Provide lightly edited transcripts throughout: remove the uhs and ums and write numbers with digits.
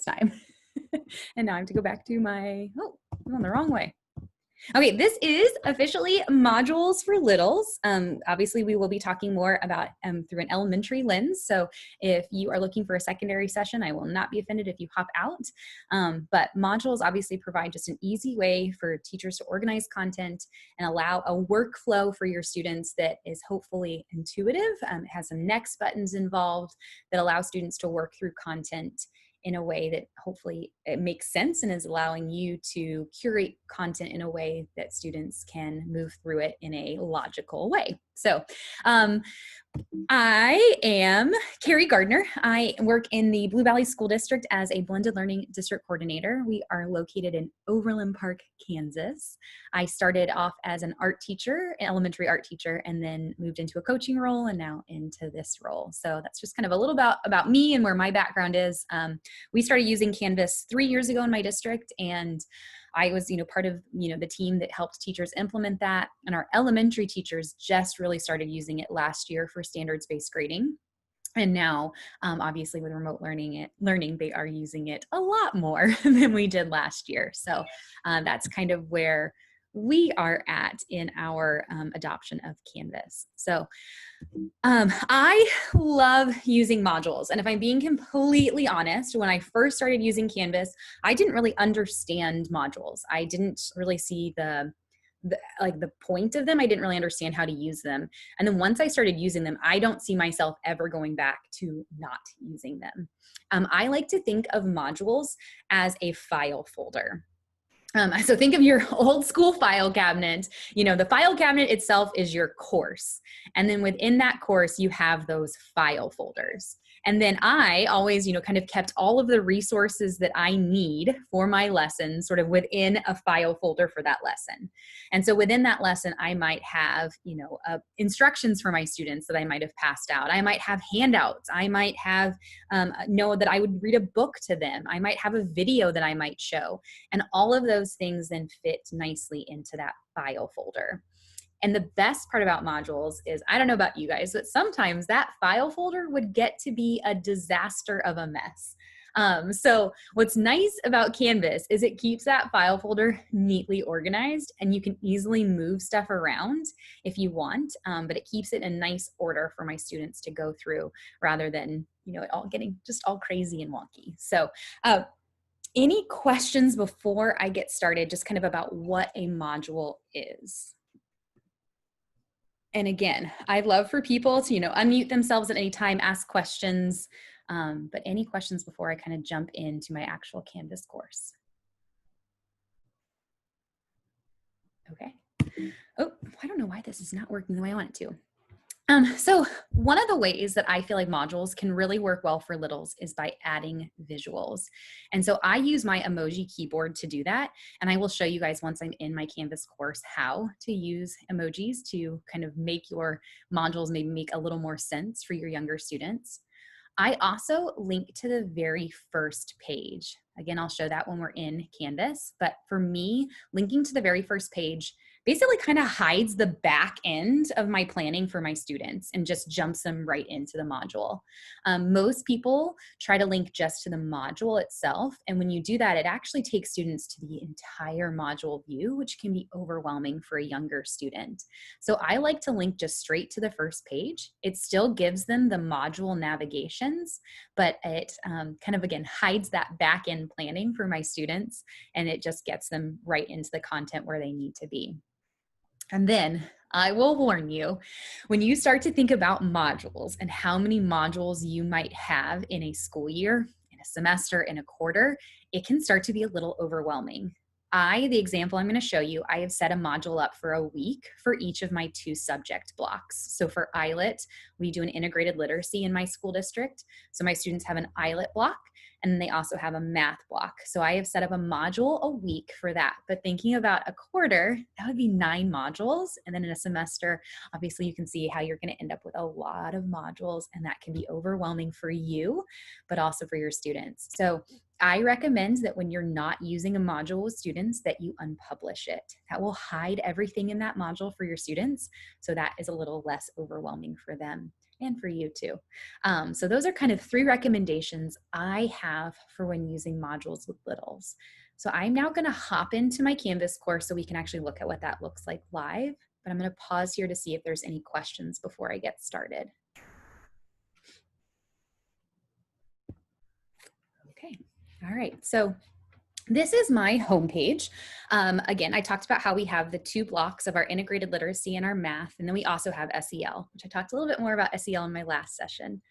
time. And now I have to go back to my, oh, I'm on the wrong way. Okay, this is officially Modules for Littles. Obviously, we will be talking more about through an elementary lens. So if you are looking for a secondary session, I will not be offended if you hop out. But modules obviously provide just an easy way for teachers to organize content and allow a workflow for your students that is hopefully intuitive. It has some next buttons involved that allow students to work through content in a way that hopefully it makes sense and is allowing you to curate content in a way that students can move through it in a logical way. So I am Carrie Gardner. I work in the Blue Valley School District as a blended learning district coordinator. We are located in Overland Park, Kansas. I started off as an art teacher, an elementary art teacher, and then moved into a coaching role and now into this role. So that's just kind of a little about me and where my background is. We started using Canvas 3 years ago in my district, and I was, part of, the team that helped teachers implement that. And our elementary teachers just really started using it last year for standards-based grading. And now, obviously with remote learning, they are using it a lot more than we did last year. So that's kind of where we are at in our adoption of Canvas. So I love using modules. And if I'm being completely honest, when I first started using Canvas, I didn't really understand modules. I didn't really see the point of them. I didn't really understand how to use them. And then once I started using them, I don't see myself ever going back to not using them. I like to think of modules as a file folder. So think of your old school file cabinet. The file cabinet itself is your course. And then within that course, you have those file folders. And then I always, kind of kept all of the resources that I need for my lesson sort of within a file folder for that lesson. And so within that lesson, I might have, instructions for my students that I might have passed out. I might have handouts. I might have, know that I would read a book to them. I might have a video that I might show. And all of those things then fit nicely into that file folder. And the best part about modules is, I don't know about you guys, but sometimes that file folder would get to be a disaster of a mess. So what's nice about Canvas is it keeps that file folder neatly organized, and you can easily move stuff around if you want, but it keeps it in nice order for my students to go through rather than, it all getting just all crazy and wonky. So any questions before I get started, just kind of about what a module is? And again, I'd love for people to, unmute themselves at any time, ask questions, but any questions before I kind of jump into my actual Canvas course? Okay. Oh, I don't know why this is not working the way I want it to. So one of the ways that I feel like modules can really work well for littles is by adding visuals. And so I use my emoji keyboard to do that. And I will show you guys once I'm in my Canvas course how to use emojis to kind of make your modules maybe make a little more sense for your younger students. I also link to the very first page. Again, I'll show that when we're in Canvas, but for me, linking to the very first page basically kind of hides the back end of my planning for my students and just jumps them right into the module. Most people try to link just to the module itself. And when you do that, it actually takes students to the entire module view, which can be overwhelming for a younger student. So I like to link just straight to the first page. It still gives them the module navigations, but it kind of, again, hides that back end planning for my students, and it just gets them right into the content where they need to be. And then I will warn you, when you start to think about modules and how many modules you might have in a school year, in a semester, in a quarter, it can start to be a little overwhelming. The example I'm going to show you, I have set a module up for a week for each of my 2 subject blocks. So for ILET, we do an integrated literacy in my school district. So my students have an ILET block, and they also have a math block. So I have set up a module a week for that. But thinking about a quarter, that would be 9 modules. And then in a semester, obviously you can see how you're going to end up with a lot of modules, and that can be overwhelming for you, but also for your students. So I recommend that when you're not using a module with students, that you unpublish it. That will hide everything in that module for your students, so that is a little less overwhelming for them. and for you too. So those are kind of 3 recommendations I have for when using modules with littles. So I'm now going to hop into my Canvas course so we can actually look at what that looks like live, but I'm going to pause here to see if there's any questions before I get started. Okay, all right, so this is my homepage. Again, I talked about how we have the 2 blocks of our integrated literacy and our math, and then we also have SEL, which I talked a little bit more about SEL in my last session.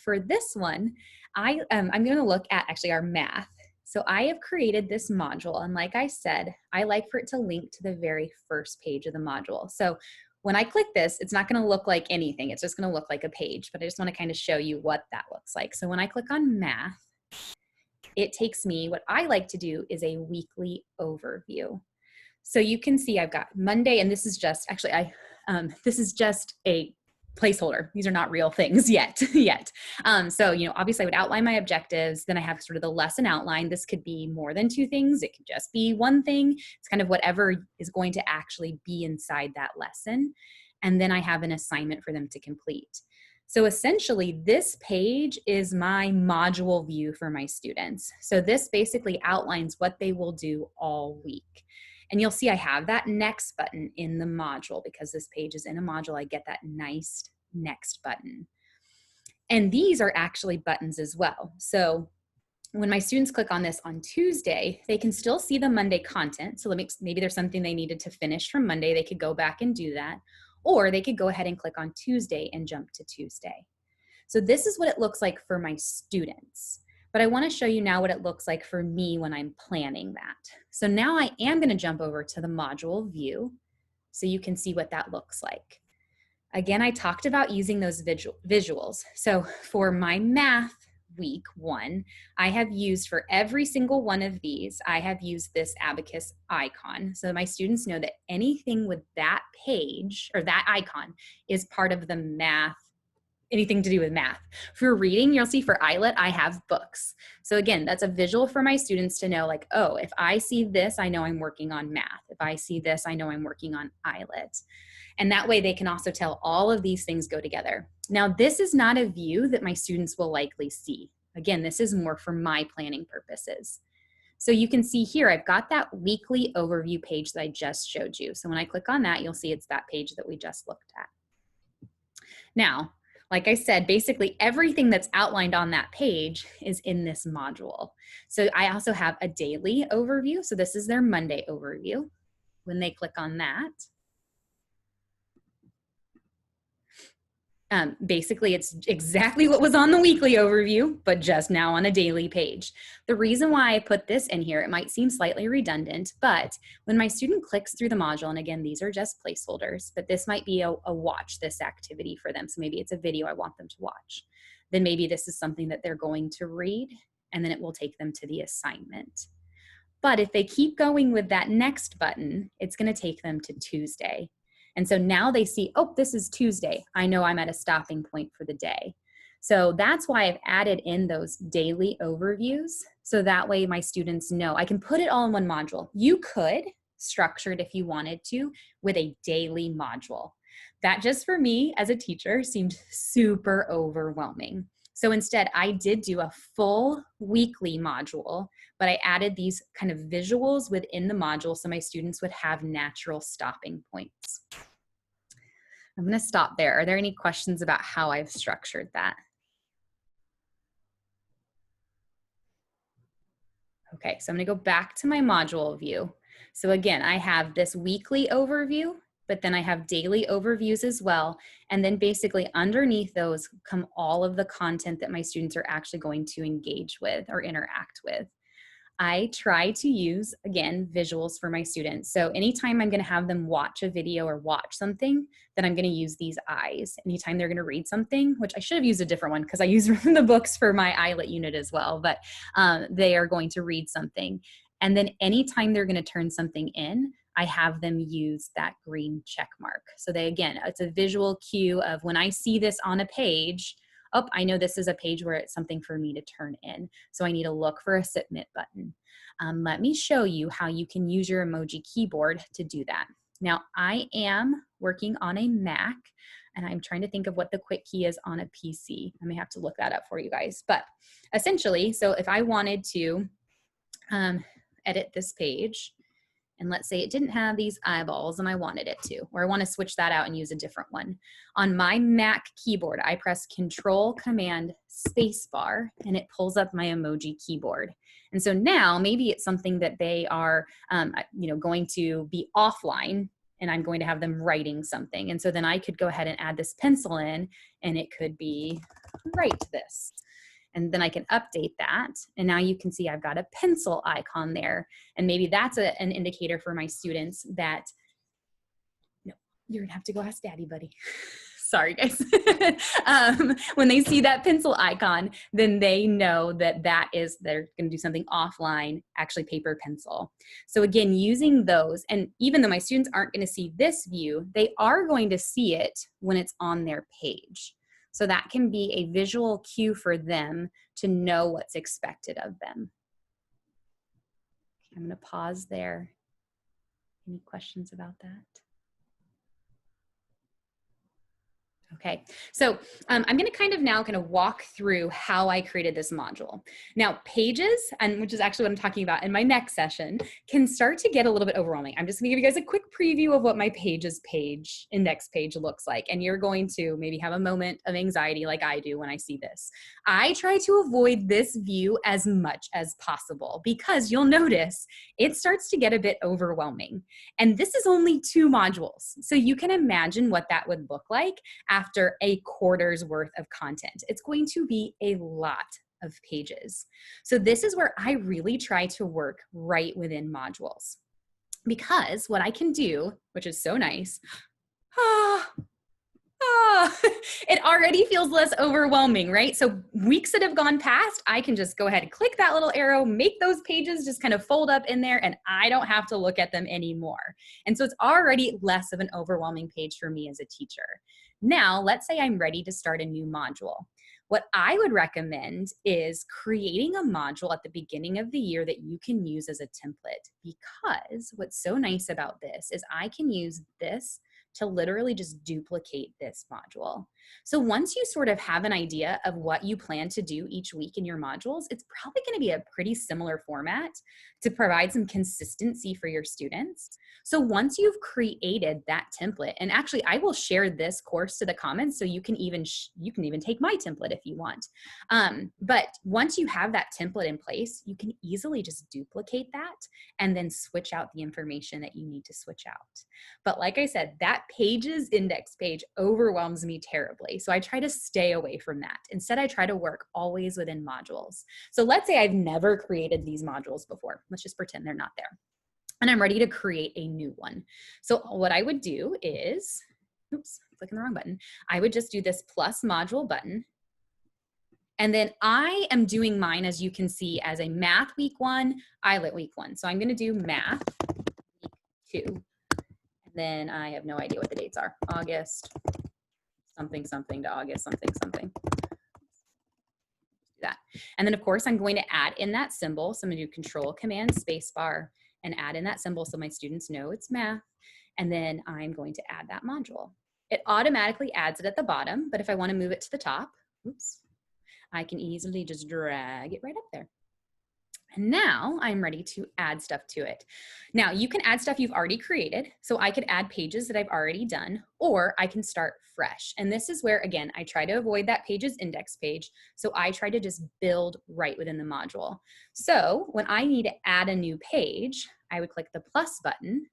For this one, I'm going to look at actually our math. So I have created this module, and like I said, I like for it to link to the very first page of the module. So when I click this, it's not going to look like anything. It's just going to look like a page, but I just want to kind of show you what that looks like. So when I click on math, it takes me, what I like to do is a weekly overview. So you can see I've got Monday, and this is just, actually, this is just a placeholder. These are not real things yet. So, obviously I would outline my objectives. Then I have sort of the lesson outline. This could be more than 2 things. It could just be 1 thing. It's kind of whatever is going to actually be inside that lesson. And then I have an assignment for them to complete. So essentially, this page is my module view for my students. So this basically outlines what they will do all week. And you'll see I have that next button in the module because this page is in a module. I get that nice next button. And these are actually buttons as well. So when my students click on this on Tuesday, they can still see the Monday content. So maybe there's something they needed to finish from Monday. They could go back and do that. Or they could go ahead and click on Tuesday and jump to Tuesday. So this is what it looks like for my students. But I want to show you now what it looks like for me when I'm planning that. So now I am going to jump over to the module view so you can see what that looks like. Again, I talked about using those visuals. So for my math week 1, I have used for every single one of these, I have used this abacus icon. So my students know that anything with that page or that icon is part of the math, anything to do with math. For reading, you'll see for ILET, I have books. So again, that's a visual for my students to know like, oh, if I see this, I know I'm working on math. If I see this, I know I'm working on ILET. And that way they can also tell all of these things go together. Now, this is not a view that my students will likely see. Again, this is more for my planning purposes. So you can see here, I've got that weekly overview page that I just showed you. So when I click on that, you'll see it's that page that we just looked at. Now, like I said, basically everything that's outlined on that page is in this module. So I also have a daily overview. So this is their Monday overview. When they click on that, basically it's exactly what was on the weekly overview, but just now on a daily page. The reason why I put this in here, it might seem slightly redundant, but when my student clicks through the module, and again, these are just placeholders, but this might be a watch this activity for them. So maybe it's a video I want them to watch. Then maybe this is something that they're going to read, and then it will take them to the assignment. But if they keep going with that next button, it's going to take them to Tuesday. And so now they see, oh, this is Tuesday. I know I'm at a stopping point for the day. So that's why I've added in those daily overviews. So that way my students know I can put it all in one module. You could structure it if you wanted to with a daily module. That just for me as a teacher seemed super overwhelming. So instead I did do a full weekly module, but I added these kind of visuals within the module so my students would have natural stopping points. I'm going to stop there. Are there any questions about how I've structured that? Okay, so I'm going to go back to my module view. So again, I have this weekly overview, but then I have daily overviews as well. And then basically underneath those come all of the content that my students are actually going to engage with or interact with. I try to use, again, visuals for my students. So anytime I'm going to have them watch a video or watch something, then I'm going to use these eyes. Anytime they're going to read something, which I should have used a different one because I use the books for my ILET unit as well, but they are going to read something. And then anytime they're going to turn something in, I have them use that green check mark. So they, again, it's a visual cue of when I see this on a page, oh, I know this is a page where it's something for me to turn in. So I need to look for a submit button. Let me show you how you can use your emoji keyboard to do that. Now I am working on a Mac. And I'm trying to think of what the quick key is on a PC. I may have to look that up for you guys. But essentially, so if I wanted to edit this page, and let's say it didn't have these eyeballs and I wanted it to, or I want to switch that out and use a different one. On my Mac keyboard, I press Control Command Spacebar and it pulls up my emoji keyboard. And so now maybe it's something that they are going to be offline and I'm going to have them writing something. And so then I could go ahead and add this pencil in and it could be write this. And then I can update that. And now you can see I've got a pencil icon there. And maybe that's an indicator for my students that, no, you're gonna have to go ask daddy, buddy. Sorry, guys. When they see that pencil icon, then they know that they're gonna do something offline, actually paper pencil. So again, using those, and even though my students aren't gonna see this view, they are going to see it when it's on their page. So that can be a visual cue for them to know what's expected of them. I'm gonna pause there. Any questions about that? Okay, so I'm going to kind of walk through how I created this module. Now, pages, and which is actually what I'm talking about in my next session, can start to get a little bit overwhelming. I'm just going to give you guys a quick preview of what my index page looks like, and you're going to maybe have a moment of anxiety like I do when I see this. I try to avoid this view as much as possible because you'll notice it starts to get a bit overwhelming. And this is only 2 modules, so you can imagine what that would look like after a quarter's worth of content. It's going to be a lot of pages. So this is where I really try to work right within modules, because what I can do, which is so nice, it already feels less overwhelming, right? So weeks that have gone past, I can just go ahead and click that little arrow, make those pages just kind of fold up in there, and I don't have to look at them anymore. And so it's already less of an overwhelming page for me as a teacher. Now, let's say I'm ready to start a new module. What I would recommend is creating a module at the beginning of the year that you can use as a template, because what's so nice about this is I can use this to literally just duplicate this module. So once you sort of have an idea of what you plan to do each week in your modules, it's probably going to be a pretty similar format to provide some consistency for your students. So once you've created that template, and actually I will share this course to the comments so you can even take my template if you want. But once you have that template in place, you can easily just duplicate that and then switch out the information that you need to switch out. But like I said, that pages index page overwhelms me terribly. So I try to stay away from that. Instead, I try to work always within modules. So let's say I've never created these modules before. Let's just pretend they're not there. And I'm ready to create a new one. So what I would do is, oops, clicking the wrong button. I would just do this plus module button. And then I am doing mine, as you can see, as a math week 1, IELTS week 1. So I'm going to do math week 2. And then I have no idea what the dates are. August something something to August something something. That. And then of course I'm going to add in that symbol. So I'm going to do Control Command Spacebar and add in that symbol so my students know it's math. And then I'm going to add that module. It automatically adds it at the bottom, but if I want to move it to the top, oops, I can easily just drag it right up there. And now I'm ready to add stuff to it. Now you can add stuff you've already created. So I could add pages that I've already done, or I can start fresh. And this is where, again, I try to avoid that pages index page. So I try to just build right within the module. So when I need to add a new page, I would click the plus button,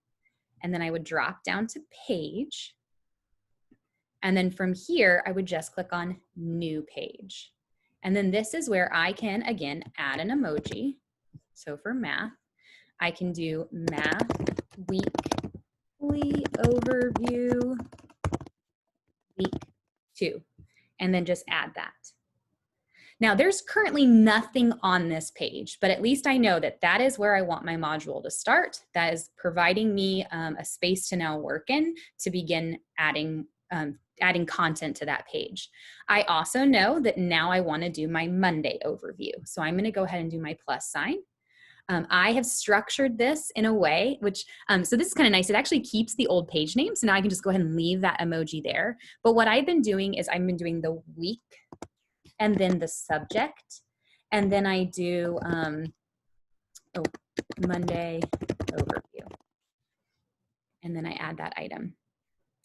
and then I would drop down to page. And then from here, I would just click on new page. And then this is where I can, again, add an emoji. So for math, I can do math weekly overview week 2, and then just add that. Now there's currently nothing on this page, but at least I know that that is where I want my module to start. That is providing me a space to now work in to begin adding content to that page. I also know that now I want to do my Monday overview. So I'm going to go ahead and do my plus sign. I have structured this in a way which, so this is kind of nice. It actually keeps the old page name. So now I can just go ahead and leave that emoji there. But what I've been doing is I've been doing the week and then the subject. And then I do Monday overview. And then I add that item.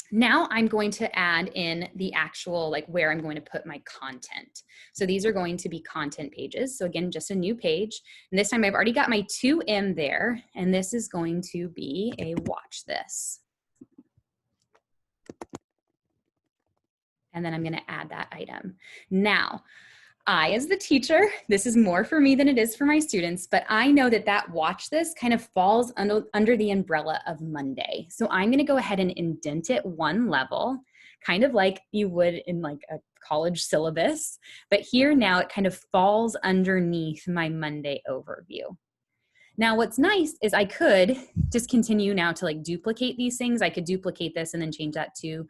Now I'm going to add in the actual, like where I'm going to put my content. So these are going to be content pages. So again, just a new page. And this time I've already got my 2M there. And this is going to be a watch this. And then I'm going to add that item. Now, I, as the teacher, this is more for me than it is for my students, but I know that that watch this kind of falls under the umbrella of Monday. So I'm going to go ahead and indent it one level, kind of like you would in like a college syllabus. But here now it kind of falls underneath my Monday overview. Now, what's nice is I could just continue now to like duplicate these things. I could duplicate this and then change that to,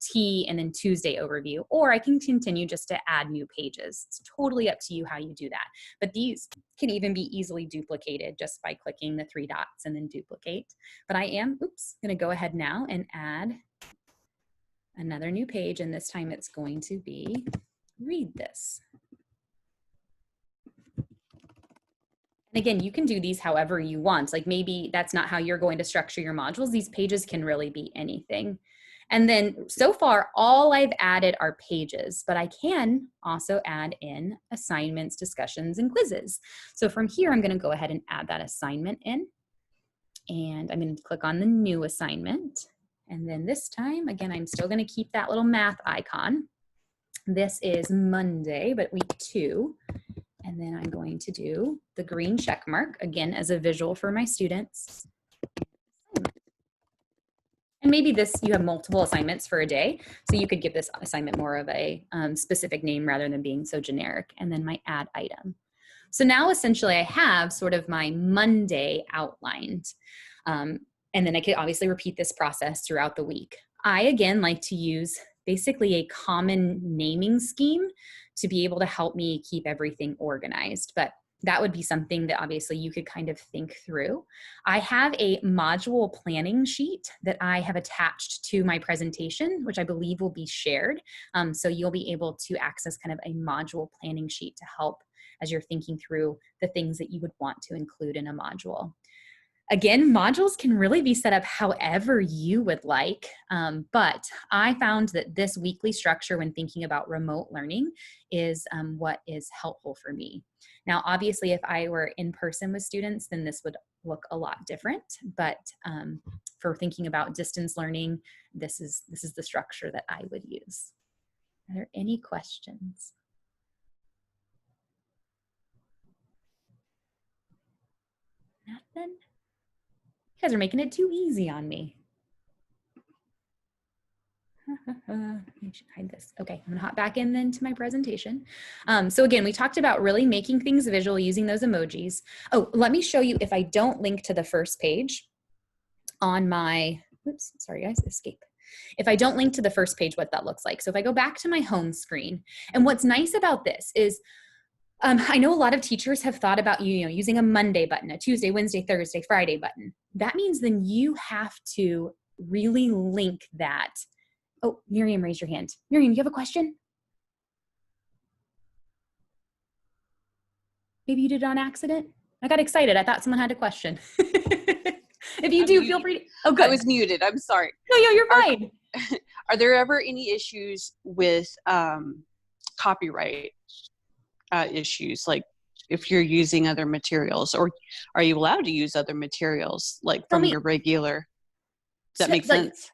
T and then Tuesday overview, or I can continue just to add new pages. It's totally up to you how you do that. But these can even be easily duplicated just by clicking the 3 dots and then duplicate. But I am, going to go ahead now and add another new page. And this time it's going to be read this. And again, you can do these however you want. Like maybe that's not how you're going to structure your modules. These pages can really be anything. And then so far, all I've added are pages, but I can also add in assignments, discussions, and quizzes. So from here, I'm going to go ahead and add that assignment in. And I'm going to click on the new assignment. And then this time, again, I'm still going to keep that little math icon. This is Monday, but week 2. And then I'm going to do the green check mark, again, as a visual for my students. And maybe you have multiple assignments for a day, so you could give this assignment more of a specific name rather than being so generic, and then my add item. So now essentially I have sort of my Monday outlined. And then I could obviously repeat this process throughout the week. I, again, like to use basically a common naming scheme to be able to help me keep everything organized. But that would be something that obviously you could kind of think through. I have a module planning sheet that I have attached to my presentation, which I believe will be shared. So you'll be able to access kind of a module planning sheet to help as you're thinking through the things that you would want to include in a module. Again, modules can really be set up however you would like, but I found that this weekly structure when thinking about remote learning is what is helpful for me. Now, obviously, if I were in person with students, then this would look a lot different, but for thinking about distance learning, this is the structure that I would use. Are there any questions? Nothing? You guys are making it too easy on me. I should hide this. Okay, I'm gonna hop back in then to my presentation. So again, we talked about really making things visual using those emojis. Oh, let me show you if I don't link to the first page on my, oops, sorry guys, escape. If I don't link to the first page, what that looks like. So if I go back to my home screen, and what's nice about this is I know a lot of teachers have thought about using a Monday button, a Tuesday, Wednesday, Thursday, Friday button. That means then you have to really link that. Oh, Miriam, raise your hand. Miriam, you have a question? Maybe you did it on accident? I got excited. I thought someone had a question. If you do, feel free to. Oh, good. I was muted. I'm sorry. No, you're fine. Are there ever any issues with copyright issues, like if you're using other materials, or are you allowed to use other materials like from your regular? Does that make sense?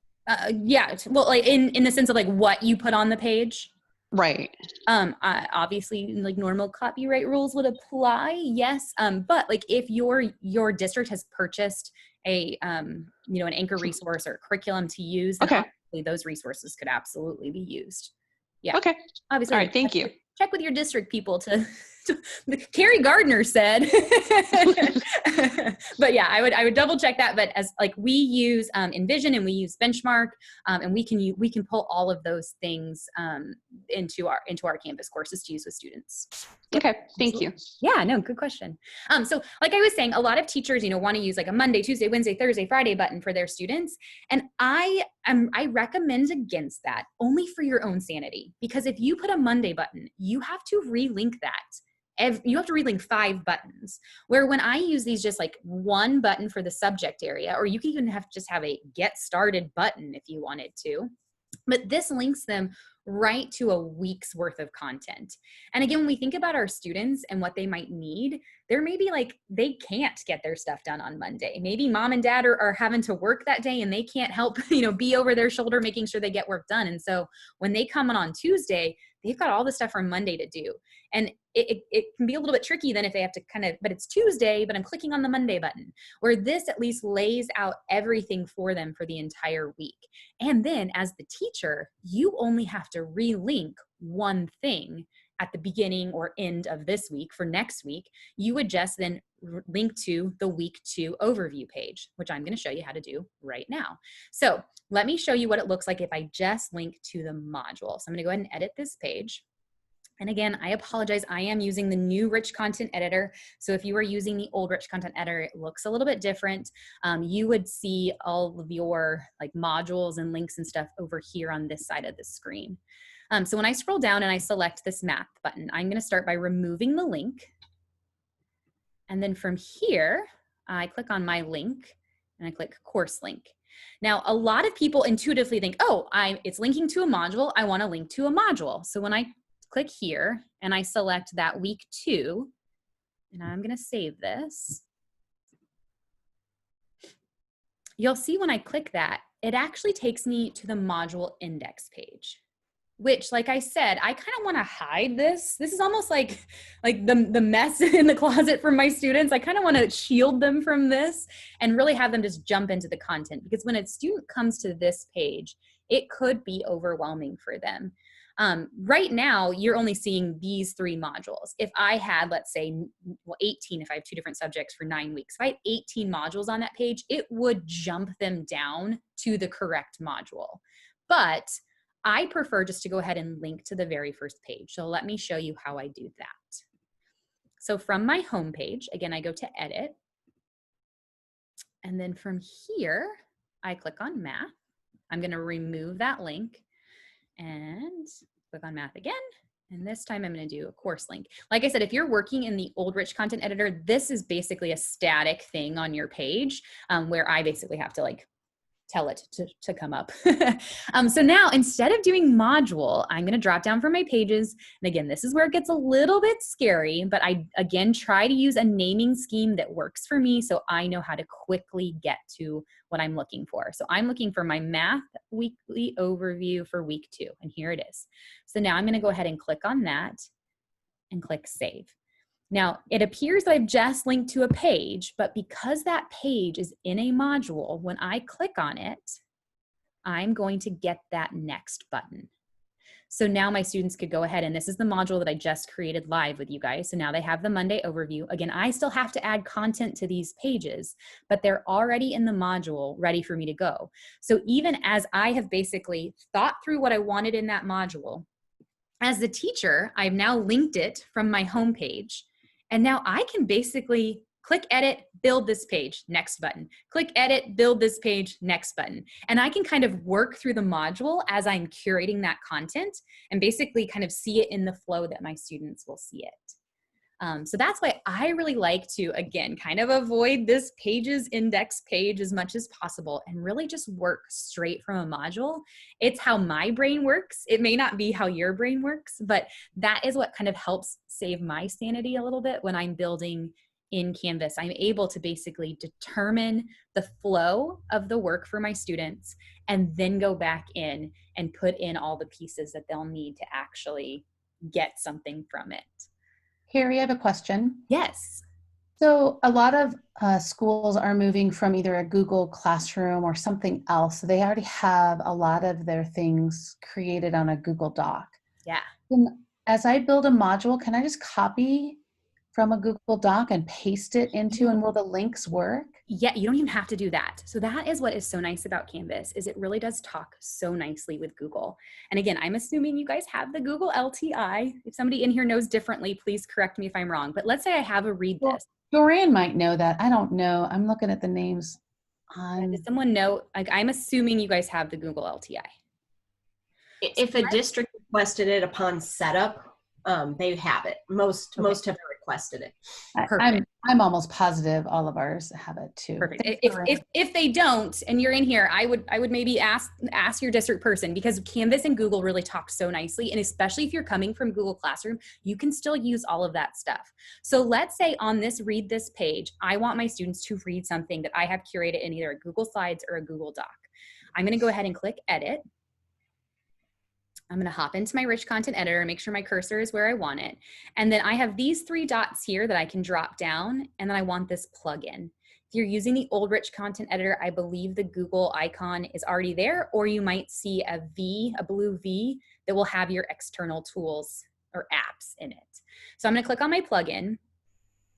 Yeah. Well, like in the sense of like what you put on the page. Right. Obviously, like normal copyright rules would apply. Yes. But like if your district has purchased an anchor resource or curriculum to use, then obviously those resources could absolutely be used. Yeah. Okay. Obviously. All right. Thank you. Check with your district people to Carrie Gardner said, but yeah, I would double check that. But as like we use Envision and we use Benchmark, and we can pull all of those things into our Canvas courses to use with students. Yep. Okay, thank you. Yeah, no, good question. So like I was saying, a lot of teachers, want to use like a Monday, Tuesday, Wednesday, Thursday, Friday button for their students. And I recommend against that only for your own sanity, because if you put a Monday button, you have to relink that. You have to relink 5 buttons, where when I use these just like one button for the subject area, or you can even have a get started button if you wanted to, but this links them right to a week's worth of content. And again, when we think about our students and what they might need, there may be like, they can't get their stuff done on Monday. Maybe mom and dad are having to work that day and they can't help, be over their shoulder, making sure they get work done. And so when they come on Tuesday, they've got all the stuff from Monday to do. And it can be a little bit tricky then if they have to but it's Tuesday, but I'm clicking on the Monday button, where this at least lays out everything for them for the entire week. And then as the teacher, you only have to relink one thing at the beginning or end of this week. For next week, you would just then link to the week 2 overview page, which I'm going to show you how to do right now. So let me show you what it looks like if I just link to the module. So I'm going to go ahead and edit this page. And again, I apologize, I am using the new Rich Content Editor. So if you were using the old Rich Content Editor, it looks a little bit different. You would see all of your like modules and links and stuff over here on this side of the screen. So when I scroll down and I select this math button, I'm gonna start by removing the link. And then from here, I click on my link and I click course link. Now, a lot of people intuitively think, oh, it's linking to a module, I wanna link to a module. So when I click here and I select that week 2, and I'm gonna save this. You'll see when I click that, it actually takes me to the module index page, which, like I said, I kind of wanna hide this. This is almost like the mess in the closet for my students. I kind of wanna shield them from this and really have them just jump into the content, because when a student comes to this page, it could be overwhelming for them. Right now, you're only seeing these 3 modules. If I had, let's say, 18, if I have 2 different subjects for 9 weeks, if I had 18 modules on that page, it would jump them down to the correct module. But I prefer just to go ahead and link to the very first page. So let me show you how I do that. So from my home page, again, I go to Edit. And then from here, I click on Math. I'm going to remove that link and click on Math again. And this time I'm going to do a course link. Like I said, if you're working in the old Rich Content Editor, this is basically a static thing on your page, where I basically have to like tell it to come up. So now instead of doing module, I'm going to drop down from my pages. And again, this is where it gets a little bit scary, but I, again, try to use a naming scheme that works for me so I know how to quickly get to what I'm looking for. So I'm looking for my math weekly overview for week 2, and here it is. So now I'm going to go ahead and click on that and click save. Now, it appears that I've just linked to a page, but because that page is in a module, when I click on it, I'm going to get that next button. So now my students could go ahead, and this is the module that I just created live with you guys. So now they have the Monday overview. Again, I still have to add content to these pages, but they're already in the module ready for me to go. So even as I have basically thought through what I wanted in that module, as the teacher, I've now linked it from my home page. And now I can basically click edit, build this page, next button. Click edit, build this page, next button. And I can kind of work through the module as I'm curating that content and basically kind of see it in the flow that my students will see it. So that's why I really like to, again, kind of avoid this pages index page as much as possible and really just work straight from a module. It's how my brain works. It may not be how your brain works, but that is what kind of helps save my sanity a little bit when I'm building in Canvas. I'm able to basically determine the flow of the work for my students and then go back in and put in all the pieces that they'll need to actually get something from it. Carrie, I have a question. Yes. So a lot of schools are moving from either a Google Classroom or something else. So they already have a lot of their things created on a Google Doc. Yeah. And as I build a module, can I just copy from a Google Doc and paste it into, and will the links work? Yeah, you don't even have to do that. So that is what is so nice about Canvas, is it really does talk so nicely with Google. And again, I'm assuming you guys have the Google LTI. If somebody in here knows differently, please correct me if I'm wrong. But let's say I have a read Well, this. Dorian might know that. I don't know. I'm looking at the names Does someone know? Like, I'm assuming you guys have the Google LTI. If a district requested it upon setup, they have it. Most have requested it. I'm almost positive all of ours have it too. Perfect. If they don't, and you're in here, I would maybe ask your district person, because Canvas and Google really talk so nicely, and especially if you're coming from Google Classroom, you can still use all of that stuff. So let's say on this read this page, I want my students to read something that I have curated in either a Google Slides or a Google Doc. I'm going to go ahead and click Edit. I'm going to hop into my rich content editor and make sure my cursor is where I want it. And then I have these 3 dots here that I can drop down, and then I want this plugin. If you're using the old rich content editor, I believe the Google icon is already there, or you might see a V, a blue V, that will have your external tools or apps in it. So I'm going to click on my plugin.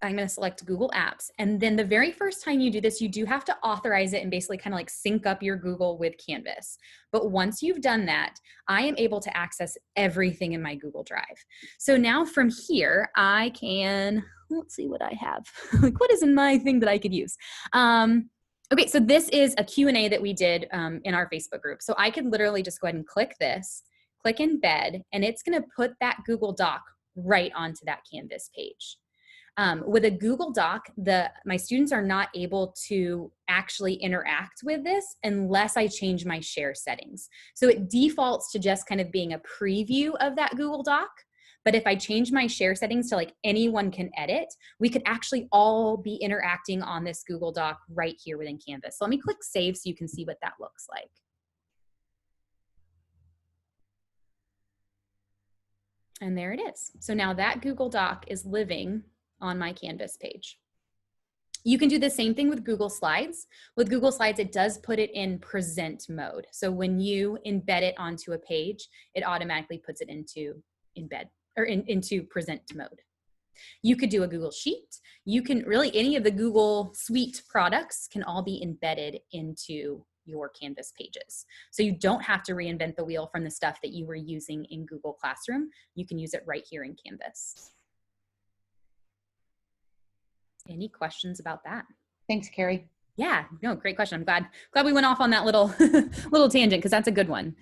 I'm going to select Google Apps. And then the very first time you do this, you do have to authorize it and basically kind of like sync up your Google with Canvas. But once you've done that, I am able to access everything in my Google Drive. So now from here, I can, let's see what I have. Like, what is in my thing that I could use? Okay, so this is a Q&A that we did in our Facebook group. So I could literally just go ahead and click this, click embed, and it's going to put that Google Doc right onto that Canvas page. With a Google Doc, my students are not able to actually interact with this unless I change my share settings. So it defaults to just kind of being a preview of that Google Doc. But if I change my share settings to like anyone can edit, we could actually all be interacting on this Google Doc right here within Canvas. So let me click Save so you can see what that looks like. And there it is. So now that Google Doc is living on my Canvas page. You can do the same thing with Google Slides. With Google Slides, it does put it in present mode. So when you embed it onto a page, it automatically puts it into into present mode. You could do a Google Sheet. You can really, any of the Google Suite products can all be embedded into your Canvas pages. So you don't have to reinvent the wheel from the stuff that you were using in Google Classroom. You can use it right here in Canvas. Any questions about that? Thanks, Carrie. Yeah, no, great question. I'm glad we went off on that little little tangent, because that's a good one.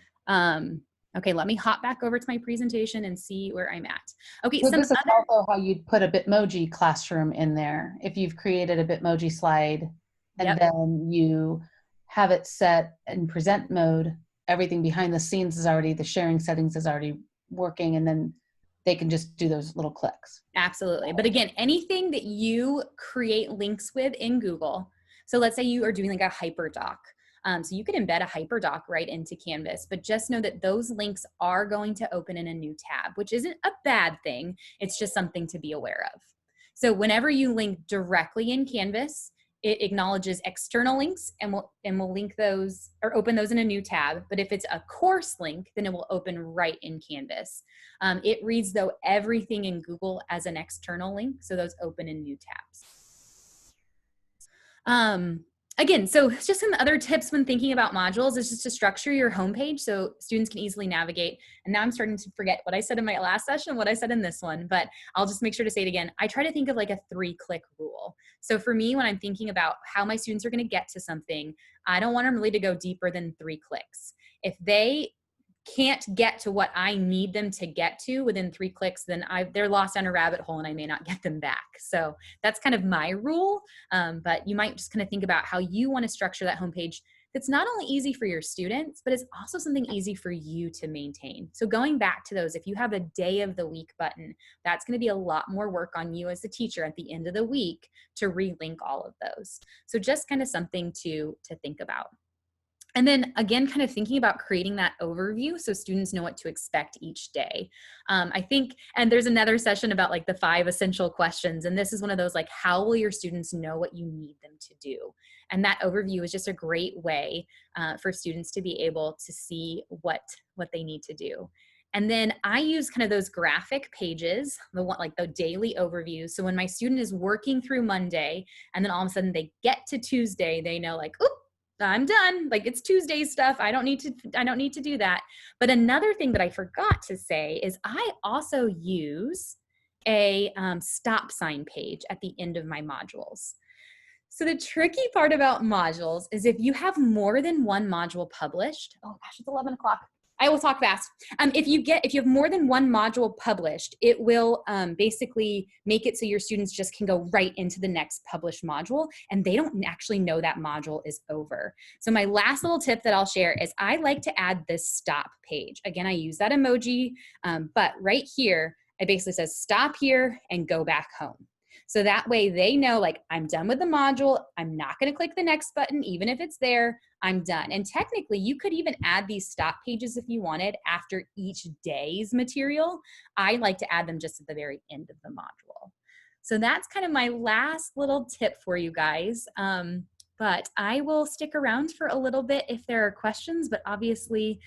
Okay, let me hop back over to my presentation and see where I'm at. Okay, so this is also how you'd put a Bitmoji classroom in there. If you've created a Bitmoji slide and then you have it set in present mode, everything behind the scenes is already, the sharing settings is already working, and then they can just do those little clicks. Absolutely. But again, anything that you create links with in Google, so let's say you are doing like a HyperDoc. So you could embed a HyperDoc right into Canvas, but just know that those links are going to open in a new tab, which isn't a bad thing. It's just something to be aware of. So whenever you link directly in Canvas, it acknowledges external links and will link those or open those in a new tab. But if it's a course link, then it will open right in Canvas. It reads though everything in Google as an external link, so those open in new tabs. Again, so just some other tips when thinking about modules is just to structure your homepage so students can easily navigate. And now I'm starting to forget what I said in my last session, what I said in this one, but I'll just make sure to say it again. I try to think of like a 3-click rule. So for me, when I'm thinking about how my students are going to get to something, I don't want them really to go deeper than 3 clicks. If they can't get to what I need them to get to within 3 clicks, then they're lost down a rabbit hole and I may not get them back. So that's kind of my rule. But you might just kind of think about how you want to structure that homepage that's not only easy for your students, but it's also something easy for you to maintain. So going back to those, if you have a day of the week button, that's going to be a lot more work on you as a teacher at the end of the week to relink all of those. So just kind of something to think about. And then again, kind of thinking about creating that overview so students know what to expect each day. I think, and there's another session about like the 5 essential questions. And this is one of those, like, how will your students know what you need them to do? And that overview is just a great way for students to be able to see what they need to do. And then I use kind of those graphic pages, the one like the daily overview. So when my student is working through Monday and then all of a sudden they get to Tuesday, they know like, oop, I'm done. Like it's Tuesday stuff. I don't need to do that. But another thing that I forgot to say is I also use a stop sign page at the end of my modules. So the tricky part about modules is if you have more than one module published, oh gosh, it's 11 o'clock. I will talk fast. If you have more than one module published, it will basically make it so your students just can go right into the next published module and they don't actually know that module is over. So my last little tip that I'll share is I like to add this stop page. Again, I use that emoji, but right here, it basically says stop here and go back home. So that way they know like I'm done with the module. I'm not going to click the next button, even if it's there, I'm done. And technically you could even add these stop pages if you wanted after each day's material. I like to add them just at the very end of the module. So that's kind of my last little tip for you guys. But I will stick around for a little bit if there are questions, but obviously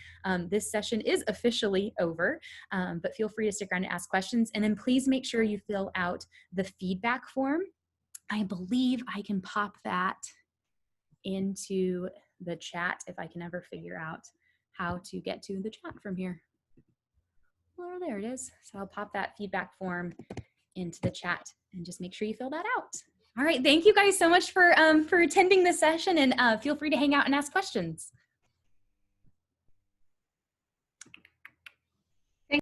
this session is officially over, but feel free to stick around and ask questions. And then please make sure you fill out the feedback form. I believe I can pop that into the chat if I can ever figure out how to get to the chat from here. Well, there it is. So I'll pop that feedback form into the chat and just make sure you fill that out. All right, thank you guys so much for attending this session, and feel free to hang out and ask questions.